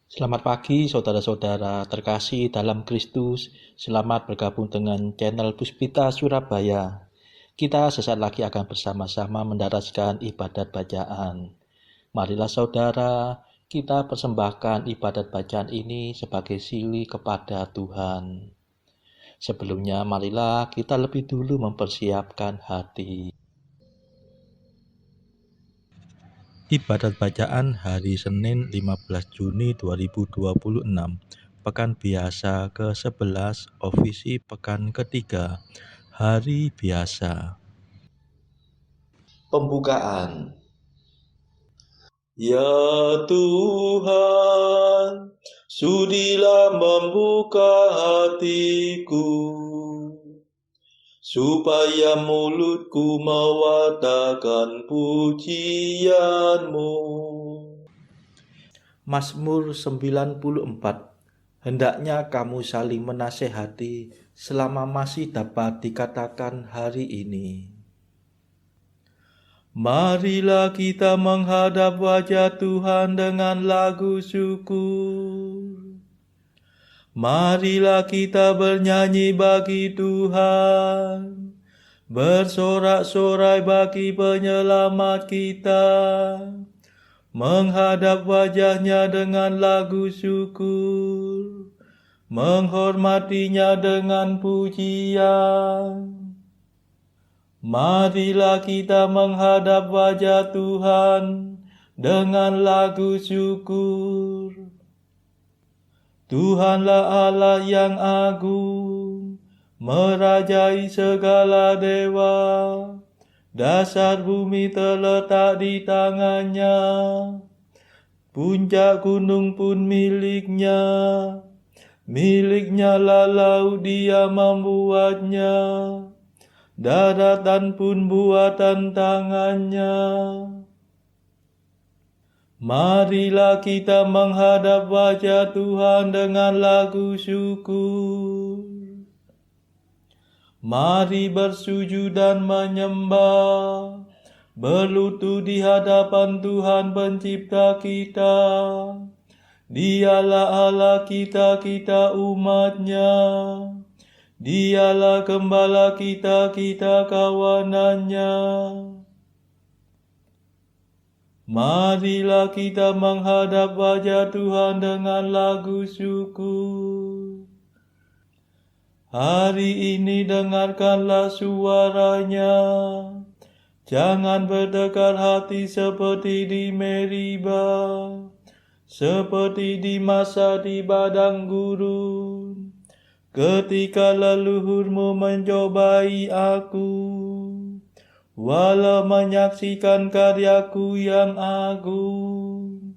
Selamat pagi saudara-saudara terkasih dalam Kristus. Selamat bergabung dengan channel Puspita Surabaya. Kita sesaat lagi akan bersama-sama mendaraskan ibadat bacaan. Marilah saudara, kita persembahkan ibadat bacaan ini sebagai sili kepada Tuhan. Sebelumnya marilah kita lebih dulu mempersiapkan hati. Ibadat bacaan hari Senin 15 Juni 2026, Pekan Biasa ke-11, Ofisi Pekan ketiga, Hari Biasa. Pembukaan. Ya Tuhan, sudilah membuka hatiku, supaya mulutku mewartakan pujian-Mu. Mazmur 94. Hendaknya kamu saling menasehati selama masih dapat dikatakan hari ini. Marilah kita menghadap wajah Tuhan dengan lagu syukur. Marilah kita bernyanyi bagi Tuhan, bersorak-sorai bagi penyelamat kita, menghadap wajahnya dengan lagu syukur, menghormatinya dengan pujian. Marilah kita menghadap wajah Tuhan dengan lagu syukur. Tuhanlah Allah yang agung, merajai segala dewa. Dasar bumi terletak di tangannya, puncak gunung pun miliknya. Miliknya lah laut, dia membuatnya, daratan pun buatan tangannya. Marilah kita menghadap wajah Tuhan dengan lagu syukur. Mari bersujud dan menyembah, berlutut di hadapan Tuhan pencipta kita. Dialah Allah kita, kita umat-Nya. Dialah gembala kita, kita kawanannya. Marilah kita menghadap wajah Tuhan dengan lagu syukur. Hari ini dengarkanlah suaranya. Jangan bertekar hati seperti di Meriba, seperti di masa di padang gurun, ketika leluhurmu mencobai aku, walau menyaksikan karyaku yang agung.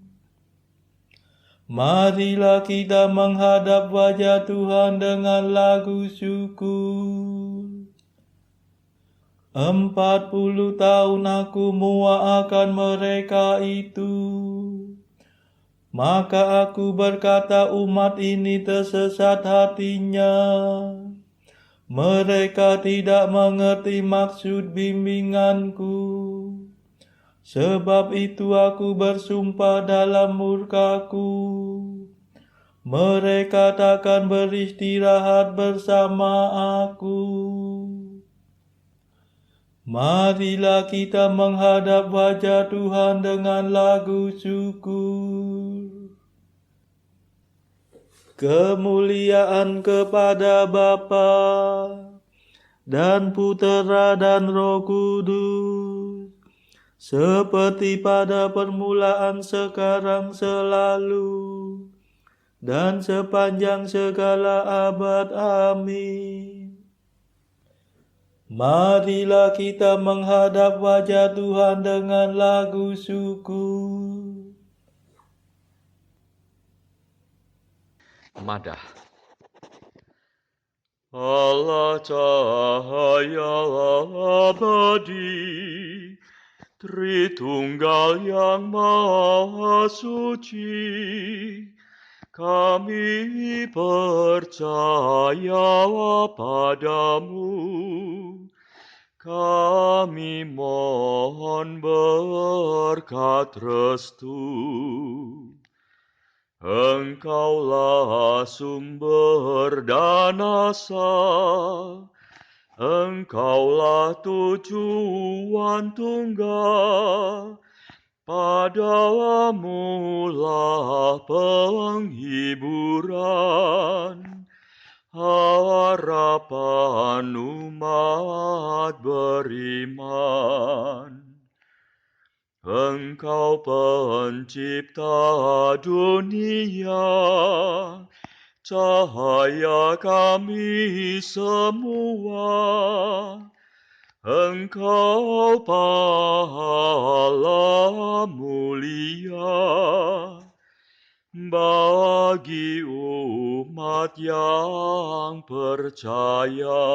Marilah kita menghadap wajah Tuhan dengan lagu syukur. 40 tahun aku muak akan mereka itu. Maka aku berkata, umat ini tersesat hatinya. Mereka tidak mengerti maksud bimbinganku. Sebab itu aku bersumpah dalam murkaku, mereka takkan beristirahat bersama aku. Marilah kita menghadap wajah Tuhan dengan lagu syukur. Kemuliaan kepada Bapa dan Putera dan Roh Kudus, seperti pada permulaan, sekarang, selalu, dan sepanjang segala abad. Amin. Marilah kita menghadap wajah Tuhan dengan lagu syukur. Madah. Allah cahaya abadi, Tritunggal yang Maha Suci, kami percaya padamu, kami mohon berkat restu. Engkaulah sumber dan asa, Engkaulah tujuan tunggal, padamu lah penghiburan, harapan umat beriman. Engkau pencipta dunia, cahaya kami semua. Engkau pahala mulia bagi umat yang percaya.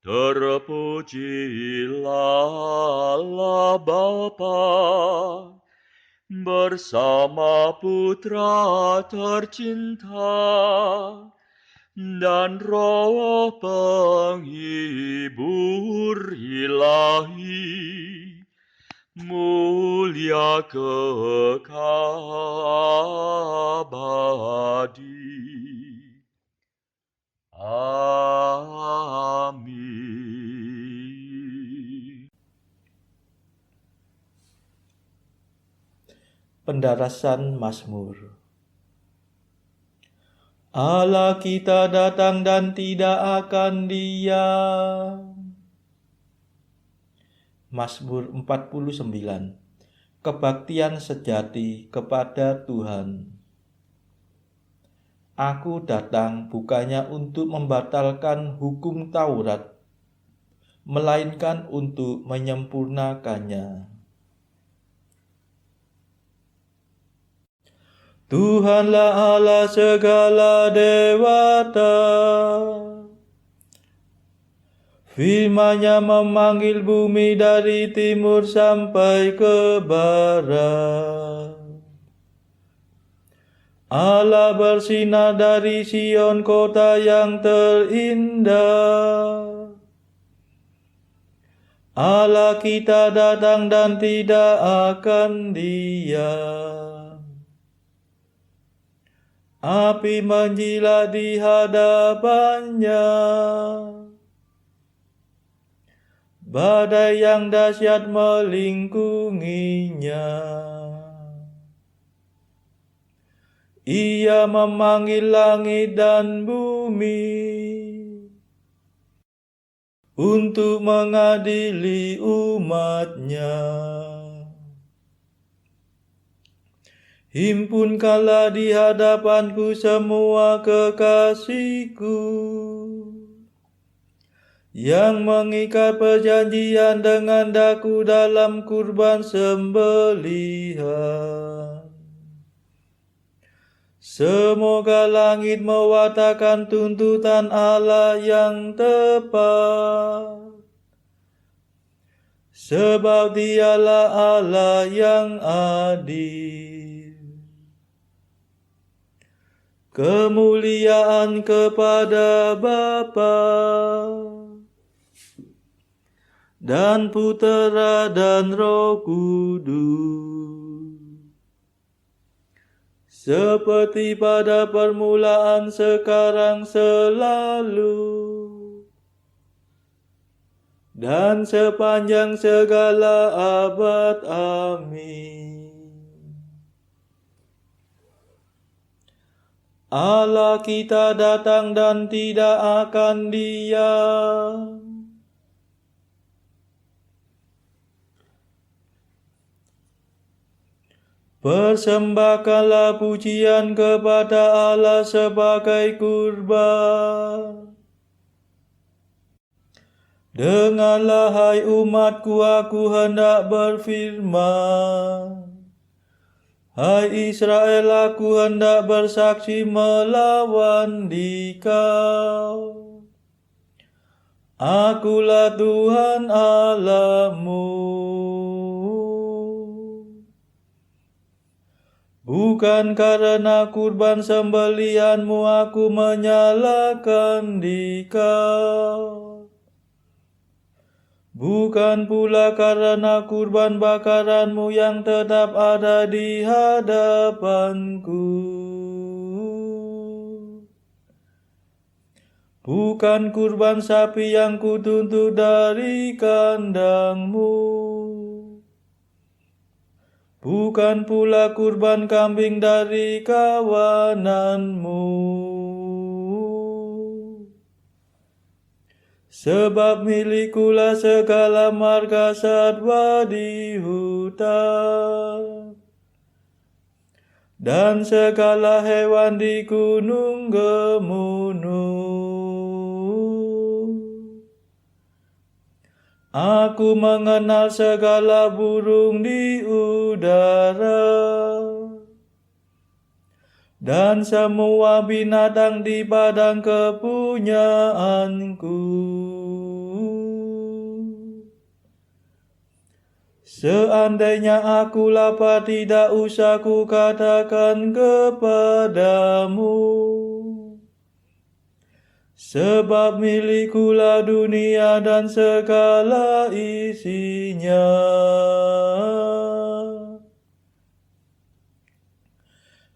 Terpujilah Allah Bapa bersama Putra tercinta dan Roh penghibur ilahi, mulia kekal abadi. Amin. Pendarasan Mazmur. Allah kita datang dan tidak akan diam. Mazmur 49. Kebaktian sejati kepada Tuhan. Aku datang bukannya untuk membatalkan hukum Taurat, melainkan untuk menyempurnakannya. Tuhanlah Allah segala dewata, firman-Nya memanggil bumi dari timur sampai ke barat. Allah bersinar dari Sion, kota yang terindah. Allah kita datang dan tidak akan diam. Api menjilat di hadapannya, badai yang dahsyat melingkunginya. Ia memanggil langit dan bumi untuk mengadili umat-Nya. Himpunkanlah di hadapanku semua kekasihku, yang mengikat perjanjian dengan daku dalam kurban sembelihan. Semoga langit mewartakan tuntutan Allah yang tepat, sebab Dialah Allah yang adil. Kemuliaan kepada Bapa dan Putera dan Roh Kudus, seperti pada permulaan, sekarang, selalu, dan sepanjang segala abad. Amin. Allah kita datang dan tidak akan diam. Persembahkanlah pujian kepada Allah sebagai kurban. Dengarlah hai umatku, aku hendak berfirman. Hai Israel, aku hendak bersaksi melawan dikau. Akulah Tuhan Allahmu. Bukan karena kurban sembelihanmu aku menyalahkan dikau. bukan pula karena kurban bakaranmu yang tetap ada di hadapanku. Bukan kurban sapi yang kutuntut dari kandangmu. Bukan pula kurban kambing dari kawananmu. Sebab milikulah segala marga satwa di hutan, dan segala hewan di gunung gemunung. Aku mengenal segala burung di udara, dan semua binatang di padang kepunyaanku. Seandainya aku lapar, tidak usah ku katakan kepadamu, sebab milikulah dunia dan segala isinya.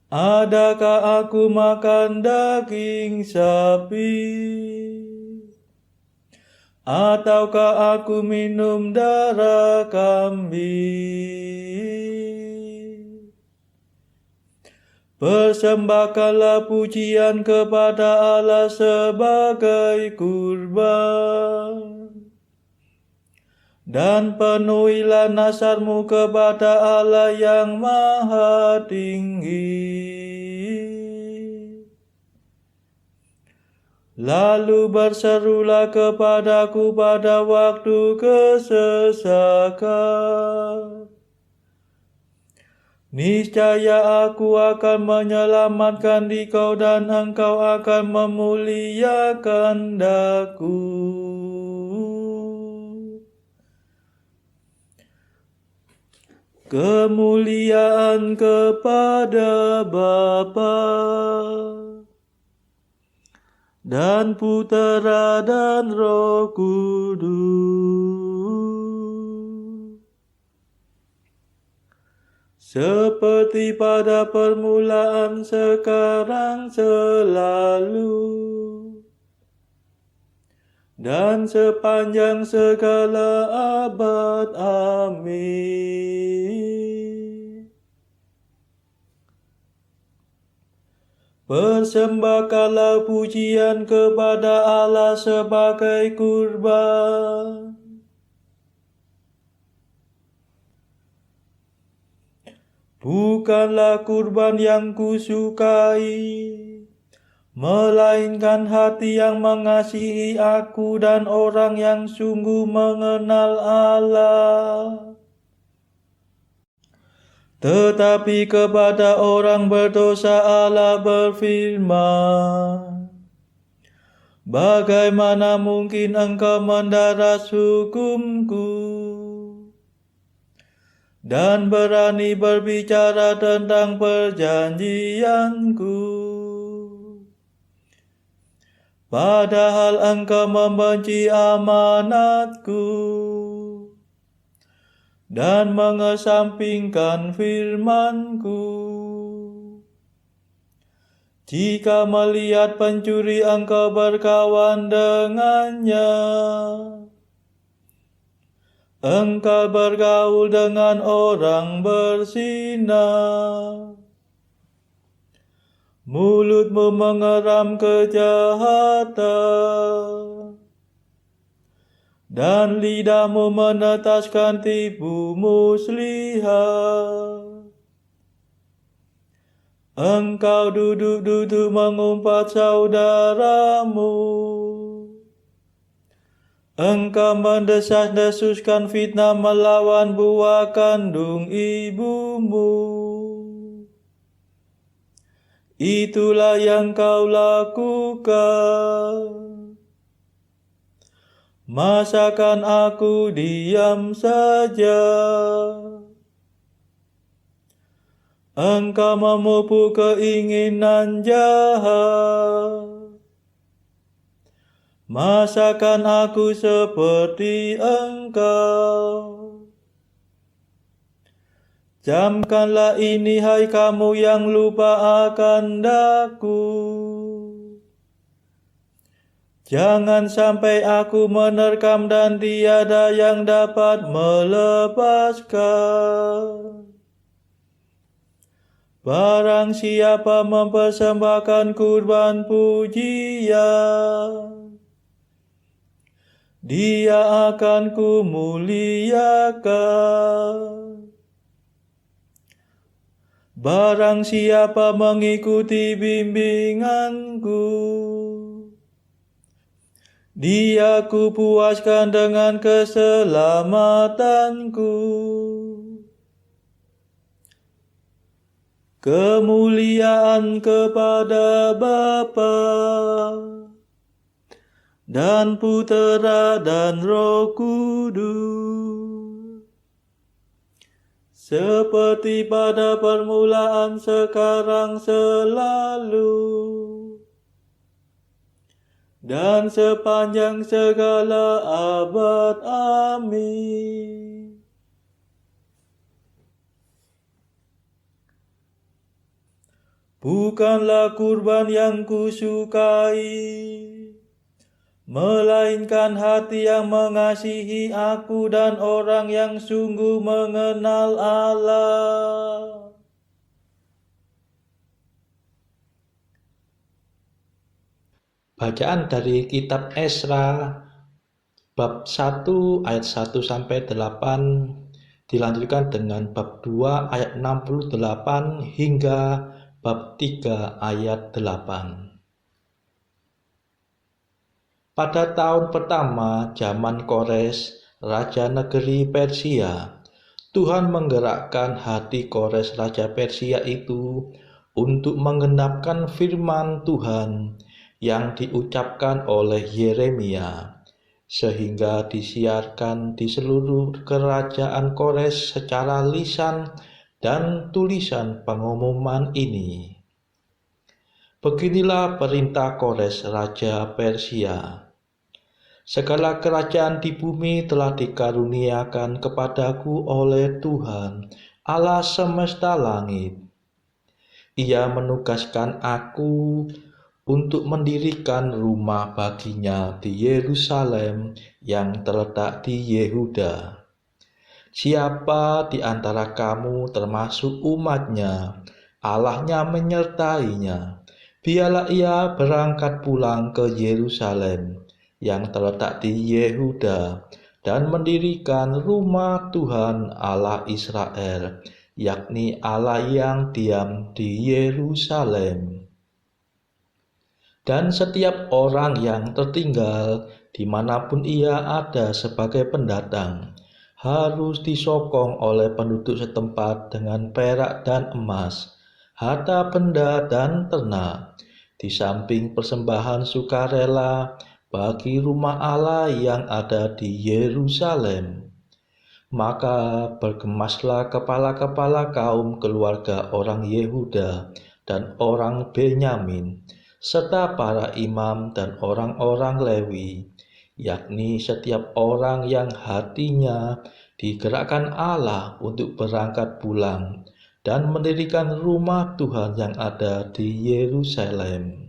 Adakah aku makan daging sapi? Ataukah aku minum darah kambing? Persembahkanlah pujian kepada Allah sebagai kurban, dan penuhilah nazarmu kepada Allah yang Maha Tinggi. Lalu berserulah kepadaku pada waktu kesesakan. Niscaya aku akan menyelamatkan dikau, dan engkau akan memuliakan daku. Kemuliaan kepada Bapa dan Putera dan Roh Kudus, seperti pada permulaan, sekarang, selalu, dan sepanjang segala abad. Amin. Persembahkanlah pujian kepada Allah sebagai kurban. Bukanlah kurban yang kusukai, melainkan hati yang mengasihi aku dan orang yang sungguh mengenal Allah. Tetapi kepada orang berdosa Allah berfirman, bagaimana mungkin engkau mendaras hukumku, dan berani berbicara tentang perjanjianku, padahal engkau membenci amanatku dan mengesampingkan firman-Ku. Jika melihat pencuri engkau berkawan dengannya, engkau bergaul dengan orang berzina, mulutmu mengeram kejahatan, dan lidahmu menetaskan tipu muslihat. Engkau duduk-duduk mengumpat saudaramu. Engkau mendesas-desuskan fitnah melawan buah kandung ibumu. Itulah yang kau lakukan. Masakan aku diam saja? Engkau memupuk keinginan jahat. Masakan aku seperti Engkau? Camkanlah ini, hai kamu yang lupa akan daku. Jangan sampai aku menerkam dan tiada yang dapat melepaskan. Barang siapa mempersembahkan kurban pujian, dia akan kumuliakan. Barang siapa mengikuti bimbinganku, dia kupuaskan dengan keselamatanku. Kemuliaan kepada Bapa dan Putera dan Roh Kudus, seperti pada permulaan, sekarang, selalu, dan sepanjang segala abad. Amin. Bukanlah kurban yang kusukai, melainkan hati yang mengasihi aku dan orang yang sungguh mengenal Allah. Bacaan dari kitab Esra bab 1 ayat 1 sampai 8 dilanjutkan dengan bab 2 ayat 68 hingga bab 3 ayat 8. Pada tahun pertama zaman Kores, raja negeri Persia, Tuhan menggerakkan hati Kores raja Persia itu untuk menggenapkan firman Tuhan yang diucapkan oleh Yeremia, sehingga disiarkan di seluruh kerajaan Kores secara lisan dan tulisan pengumuman ini. Beginilah perintah Kores raja Persia. Segala kerajaan di bumi telah dikaruniakan kepadaku oleh Tuhan, Allah semesta langit. Ia menugaskan aku untuk mendirikan rumah baginya di Yerusalem yang terletak di Yehuda. Siapa di antara kamu termasuk umatnya, Allahnya menyertainya, biarlah ia berangkat pulang ke Yerusalem yang terletak di Yehuda dan mendirikan rumah Tuhan Allah Israel, yakni Allah yang diam di Yerusalem. Dan setiap orang yang tertinggal dimanapun ia ada sebagai pendatang harus disokong oleh penduduk setempat dengan perak dan emas, harta benda dan ternak, di samping persembahan sukarela bagi rumah Allah yang ada di Yerusalem. Maka bergemaslah kepala-kepala kaum keluarga orang Yehuda dan orang Benyamin, serta para imam dan orang-orang Lewi, yakni setiap orang yang hatinya digerakkan Allah untuk berangkat pulang dan mendirikan rumah Tuhan yang ada di Yerusalem.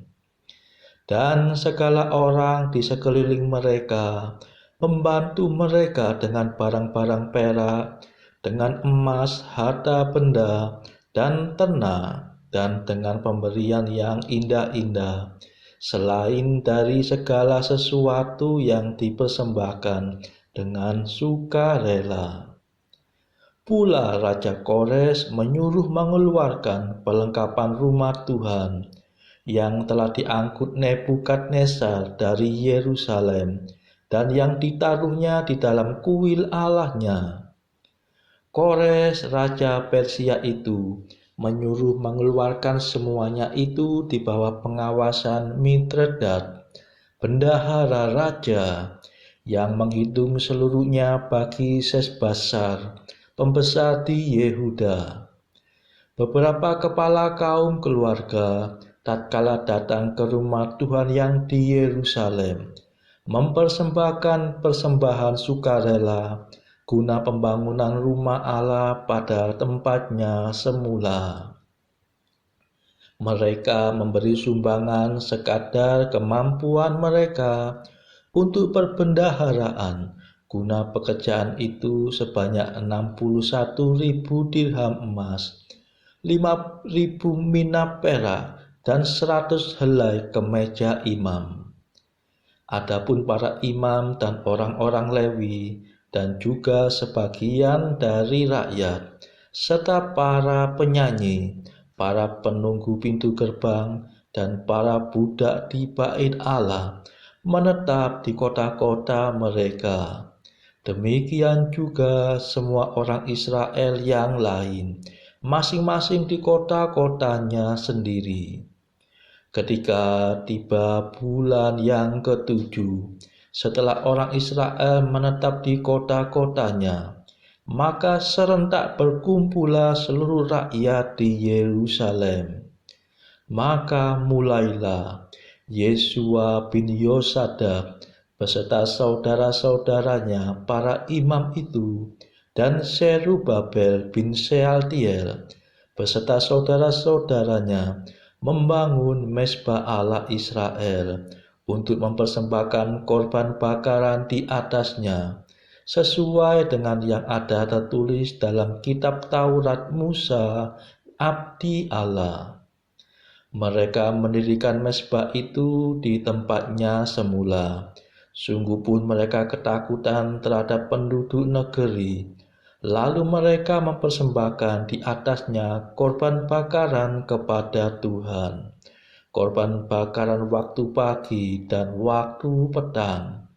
Dan segala orang di sekeliling mereka membantu mereka dengan barang-barang perak, dengan emas, harta benda, dan ternak, dan dengan pemberian yang indah-indah, selain dari segala sesuatu yang dipersembahkan dengan sukarela. Pula Raja Kores menyuruh mengeluarkan perlengkapan rumah Tuhan yang telah diangkut Nebukadnezar dari Yerusalem dan yang ditaruhnya di dalam kuil Allahnya. Kores Raja Persia itu menyuruh mengeluarkan semuanya itu di bawah pengawasan Mitredat, bendahara raja, yang menghitung seluruhnya bagi Sesbasar, pembesar di Yehuda. Beberapa kepala kaum keluarga tatkala datang ke rumah Tuhan yang di Yerusalem, mempersembahkan persembahan sukarela guna pembangunan rumah Allah pada tempatnya semula. Mereka memberi sumbangan sekadar kemampuan mereka untuk perbendaharaan guna pekerjaan itu sebanyak 61.000 dirham emas, 5.000 mina perak, dan 100 helai kemeja imam. Adapun para imam dan orang-orang Lewi dan juga sebagian dari rakyat, serta para penyanyi, para penunggu pintu gerbang, dan para budak di bait Allah, menetap di kota-kota mereka. Demikian juga semua orang Israel yang lain, masing-masing di kota-kotanya sendiri. Ketika tiba bulan yang ketujuh, setelah orang Israel menetap di kota-kotanya, maka serentak berkumpullah seluruh rakyat di Yerusalem. Maka mulailah Yesua bin Yosadak beserta saudara-saudaranya para imam itu, dan Serubabel bin Sealtiel beserta saudara-saudaranya membangun mezbah Allah Israel untuk mempersembahkan korban bakaran di atasnya, sesuai dengan yang ada tertulis dalam kitab Taurat Musa, abdi Allah. Mereka mendirikan mezbah itu di tempatnya semula. Sungguh pun mereka ketakutan terhadap penduduk negeri. Lalu mereka mempersembahkan di atasnya korban bakaran kepada Tuhan, korban bakaran waktu pagi dan waktu petang.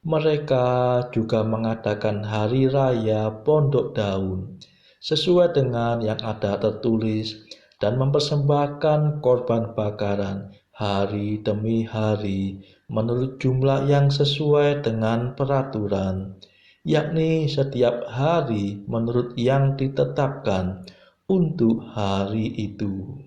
Mereka juga mengadakan hari raya Pondok Daun, sesuai dengan yang ada tertulis, dan mempersembahkan korban bakaran hari demi hari menurut jumlah yang sesuai dengan peraturan, yakni setiap hari menurut yang ditetapkan untuk hari itu.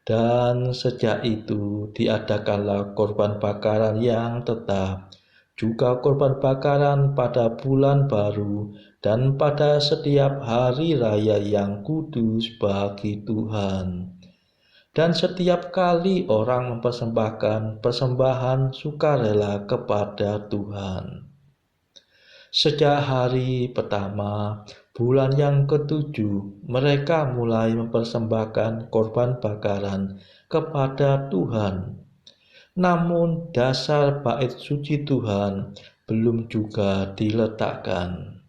Dan sejak itu diadakanlah korban bakaran yang tetap, juga korban bakaran pada bulan baru dan pada setiap hari raya yang kudus bagi Tuhan. Dan setiap kali orang mempersembahkan persembahan sukarela kepada Tuhan. Sejak hari pertama bulan yang ketujuh, mereka mulai mempersembahkan korban bakaran kepada Tuhan. Namun dasar bait suci Tuhan belum juga diletakkan.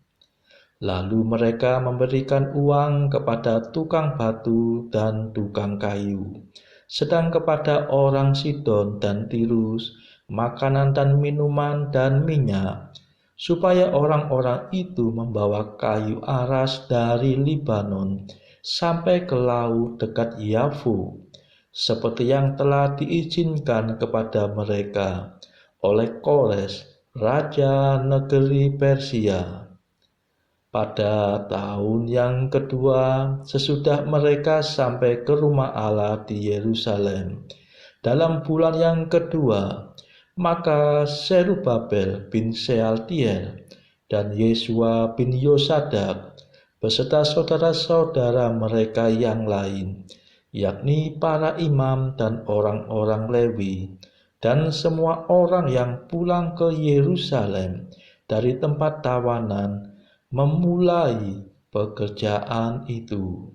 Lalu mereka memberikan uang kepada tukang batu dan tukang kayu, sedang kepada orang Sidon dan Tirus makanan dan minuman dan minyak, supaya orang-orang itu membawa kayu aras dari Libanon sampai ke laut dekat Yafu, seperti yang telah diizinkan kepada mereka oleh Kores, raja negeri Persia. Pada tahun yang kedua, sesudah mereka sampai ke rumah Allah di Yerusalem, dalam bulan yang kedua, maka Serubabel bin Sealtiel dan Yesua bin Yosadak beserta saudara-saudara mereka yang lain, yakni para imam dan orang-orang Lewi, dan semua orang yang pulang ke Yerusalem dari tempat tawanan, memulai pekerjaan itu.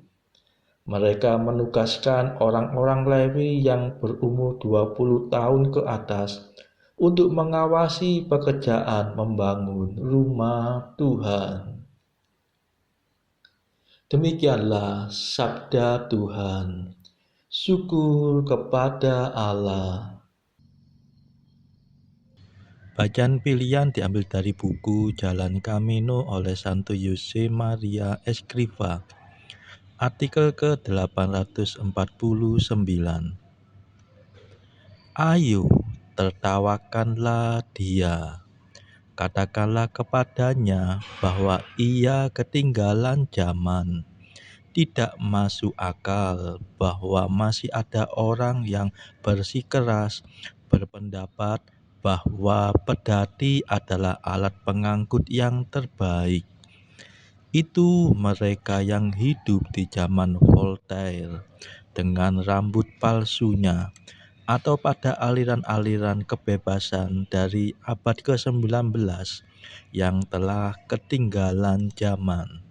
Mereka menugaskan orang-orang Lewi yang berumur 20 tahun ke atas untuk mengawasi pekerjaan membangun rumah Tuhan. Demikianlah sabda Tuhan. Syukur kepada Allah. Bacaan pilihan diambil dari buku Jalan Camino oleh Santo Jose Maria Escrivá, artikel ke-849. Ayo, tertawakanlah dia. Katakanlah kepadanya bahwa ia ketinggalan zaman. Tidak masuk akal bahwa masih ada orang yang bersikeras berpendapat bahwa pedati adalah alat pengangkut yang terbaik. Itu mereka yang hidup di zaman Voltaire dengan rambut palsunya, atau pada aliran-aliran kebebasan dari abad ke-19 yang telah ketinggalan zaman.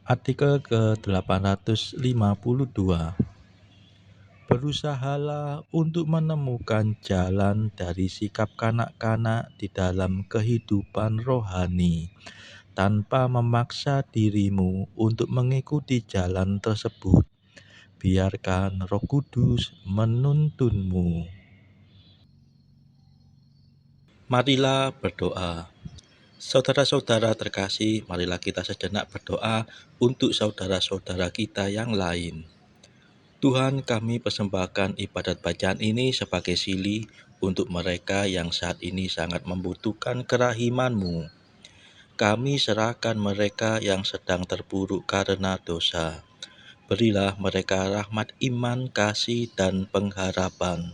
Artikel ke-852. Berusahalah untuk menemukan jalan dari sikap kanak-kanak di dalam kehidupan rohani, tanpa memaksa dirimu untuk mengikuti jalan tersebut. Biarkan Roh Kudus menuntunmu. Marilah berdoa. Saudara-saudara terkasih, marilah kita sejenak berdoa untuk saudara-saudara kita yang lain. Tuhan, kami persembahkan ibadat bacaan ini sebagai sili untuk mereka yang saat ini sangat membutuhkan kerahiman-Mu. Kami serahkan mereka yang sedang terpuruk karena dosa. Berilah mereka rahmat iman, kasih, dan pengharapan.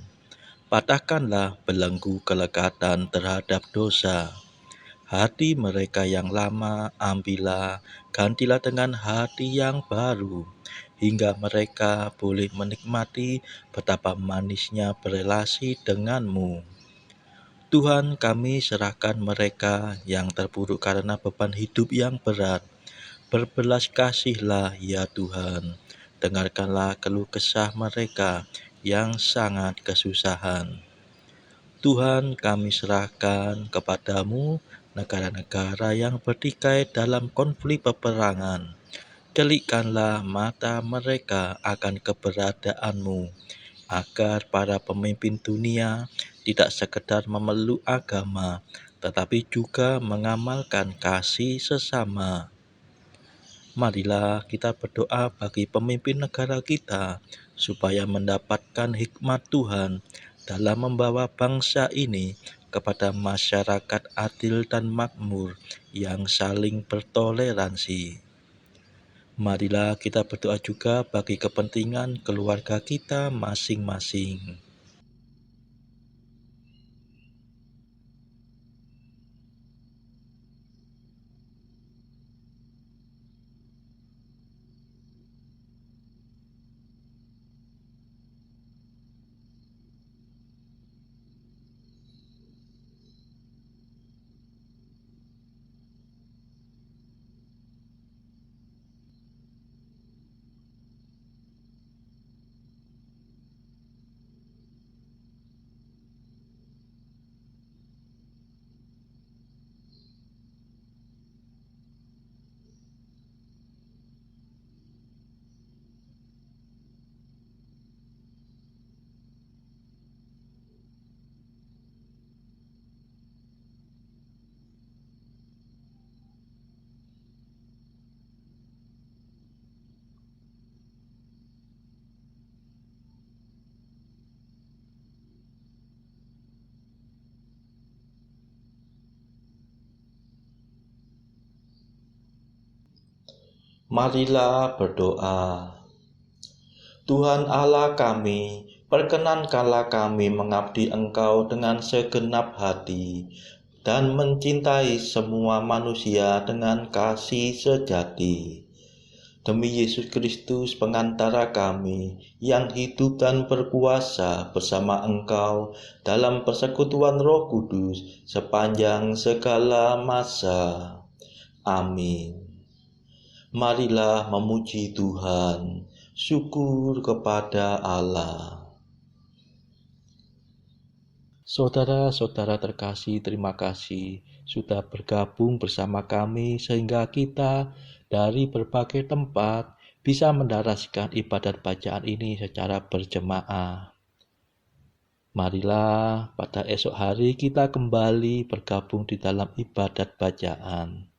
Patahkanlah belenggu kelekatan terhadap dosa. Hati mereka yang lama ambillah, gantilah dengan hati yang baru, hingga mereka boleh menikmati betapa manisnya berelasi denganmu. Tuhan, kami serahkan mereka yang terpuruk karena beban hidup yang berat. Berbelas kasihlah ya Tuhan, dengarkanlah keluh kesah mereka yang sangat kesusahan. Tuhan, kami serahkan kepadamu negara-negara yang bertikai dalam konflik peperangan. Celikkanlah mata mereka akan keberadaanmu, agar para pemimpin dunia tidak sekedar memeluk agama, tetapi juga mengamalkan kasih sesama. Marilah kita berdoa bagi pemimpin negara kita, supaya mendapatkan hikmat Tuhan dalam membawa bangsa ini kepada masyarakat adil dan makmur yang saling bertoleransi. Marilah kita berdoa juga bagi kepentingan keluarga kita masing-masing. Marilah berdoa. Tuhan Allah kami, perkenankanlah kami mengabdi Engkau dengan segenap hati dan mencintai semua manusia dengan kasih sejati. Demi Yesus Kristus pengantara kami yang hidup dan berkuasa bersama Engkau dalam persekutuan Roh Kudus sepanjang segala masa. Amin. Marilah memuji Tuhan. Syukur kepada Allah. Saudara-saudara terkasih, terima kasih sudah bergabung bersama kami sehingga kita dari berbagai tempat bisa mendaraskan ibadat bacaan ini secara berjemaah. Marilah pada esok hari kita kembali bergabung di dalam ibadat bacaan.